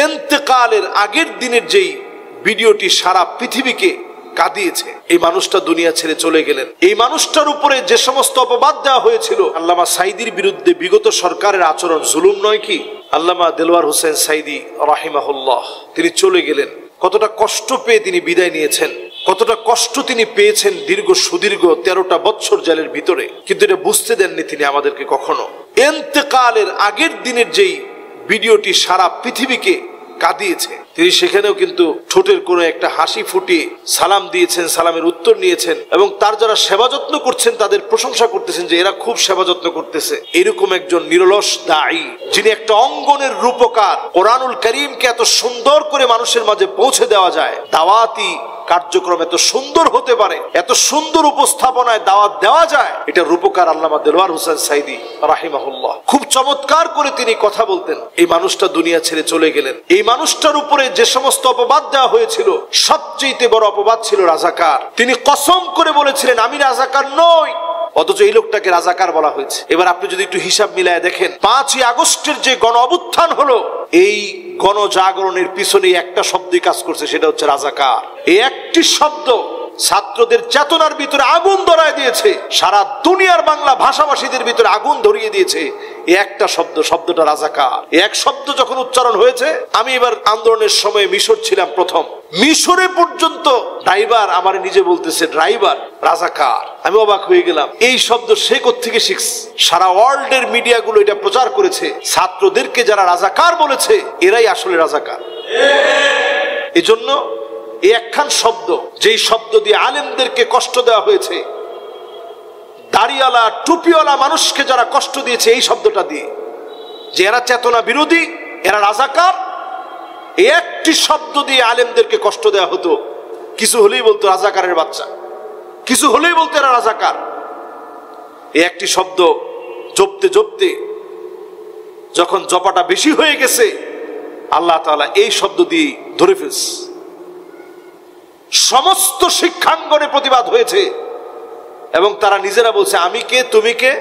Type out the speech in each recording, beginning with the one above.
ইন্তেকালের আগের দিনের যেই ভিডিওটি সারা পৃথিবীকে কাঁদিয়েছে, এই মানুষটা দুনিয়া ছেড়ে চলে গেলেন। এই মানুষটার উপরে যে সমস্ত অপবাদ দেওয়া হয়েছিল, আল্লামা সাঈদীর বিরুদ্ধে বিগত সরকারের আচরণ জুলুম নয় কি? আল্লামা দেলওয়ার হোসেন সাঈদী রাহিমাহুল্লাহ তিনি চলে গেলেন। কতটা কষ্ট পেয়ে তিনি বিদায় নিয়েছেন, কতটা কষ্ট তিনি পেয়েছেন সুদীর্ঘ 13টা বছর জেলের ভিতরে, কিন্তু এটা বুঝতে দেননি তিনি আমাদেরকে কখনো। ইন্তেকালের আগের দিনের যেই ভিডিওটি সারা পৃথিবীকে কাঁদিয়েছে, তিনি সেখানেও কিন্তু ঠোঁটের কোনো একটা হাসি ফুটিয়ে সালাম দিয়েছেন, সালামের উত্তর নিয়েছেন, এবং তার যারা সেবা যত্ন করছেন তাদের প্রশংসা করতেছেন যে এরা খুব সেবা যত্ন করতেছে। এরকম একজন নিরলস দায়ী, যিনি একটা অঙ্গনের রূপকার, কোরআনুল কারীমকে এত সুন্দর করে মানুষের মাঝে পৌঁছে দেওয়া যায়, দাওয়াতি কার্যক্রম এত সুন্দর হতে পারে, এত সুন্দর উপস্থাপনায় দাওয়াত দেওয়া যায়, এটা রূপকার আল্লামা দেলওয়ার হোসেন সাঈদী রাহিমাহুল্লাহ। খুব চমৎকার করে তিনি কথা বলতেন। এই মানুষটা দুনিয়া ছেড়ে চলে গেলেন। এই মানুষটার উপরে যে সমস্ত অপবাদ দেওয়া হয়েছিল, সবচেয়ে বড় অপবাদ ছিল রাজাকার। তিনি কসম করে বলেছিলেন আমি রাজাকার নই, অথচ এই লোকটাকে রাজাকার বলা হয়েছে। এবার আপনি যদি একটু হিসাব মিলায় দেখেন, 5ই আগস্টের যে গণ অভ্যুত্থান হলো, এই গণজাগরণের পিছনে একটা শব্দই কাজ করছে, সেটা হচ্ছে রাজাকার। এই একটি শব্দ ছাত্রদের চেতনার ভিতরে আগুন ধরায় দিয়েছে, সারা দুনিয়ার বাংলা ভাষাভাষীদের ভিতরে আগুন ধরিয়ে দিয়েছে। এই একটা শব্দ, শব্দটা রাজাকার। এক শব্দ যখন উচ্চারণ হয়েছে, আমি এবার আন্দোলনের সময় মিশর ছিলাম প্রথম, মিশরে পর্যন্ত ড্রাইভার আমার নিজে বলতেছে ড্রাইভার রাজাকার। আমি অবাক হয়ে গেলাম, এই শব্দ সে কোত্থেকে শিখছে? সারা ওয়ার্ল্ডের মিডিয়াগুলো এটা প্রচার করেছে, ছাত্রদেরকে যারা রাজাকার বলেছে এরাই আসলে রাজাকার। এজন্য এই একখান শব্দ, যেই শব্দ দিয়ে আলেমদেরকে কষ্ট দেওয়া হয়েছে, দাড়িওয়ালা টুপিওয়ালা মানুষকে যারা কষ্ট দিয়েছে এই শব্দটা দিয়ে, যে এরা চেতনা বিরোধী, এরা রাজাকার, এই একটি শব্দ দিয়ে আলেমদেরকে কষ্ট দেওয়া হতো। কিছু হলেই বলতো রাজাকারের বাচ্চা, কিছু হলেই বলতো এরা রাজাকার। এই একটি শব্দ জপতে জপতে যখন জপাটা বেশি হয়ে গেছে, আল্লাহ তাআলা এই শব্দ দিয়ে ধরে ফেলছে। সমস্ত শিক্ষাঙ্গনে প্রতিবাদ হয়েছে এবং তারা নিজেরা বলছে আমি কে, তুমি কে,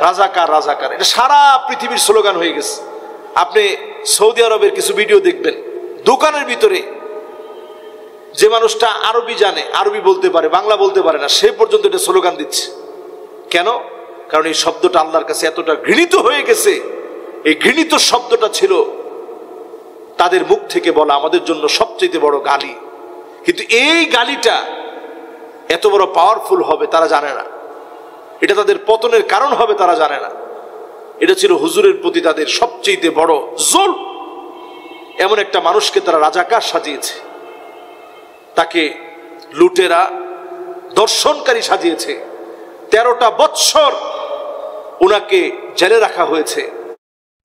রাজাকার রাজাকার। এটা সারা পৃথিবীর স্লোগান হয়ে গেছে। আপনি সৌদি আরবের কিছু ভিডিও দেখবেন, দোকানের ভিতরে যে মানুষটা আরবি জানে, আরবি বলতে পারে, বাংলা বলতে পারে না, সে পর্যন্ত এটা স্লোগান দিচ্ছে। কেন? কারণ এই শব্দটা আল্লাহর কাছে এতটা ঘৃণিত হয়ে গেছে। এই ঘৃণিত শব্দটা ছিল তাদের মুখ থেকে বলা আমাদের জন্য সবচেয়ে বড় গালি। কিন্তু এই গালিটা এত বড় পাওয়ারফুল হবে তারা জানে না, এটা তাদের পতনের কারণ হবে তারা জানে না। এটা ছিল হুজুরের প্রতি তাদের সবচেয়ে বড় জুলম। এমন একটা মানুষকে তারা রাজাকার সাজিয়েছে, তাকে লুটেরা দর্শনকারী সাজিয়েছে। 13টা বৎসর ওনাকে জেলে রাখা হয়েছে।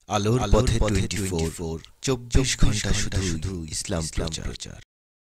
আলোর পথে 24, 24 ঘন্টা শুধু ইসলাম প্রচার।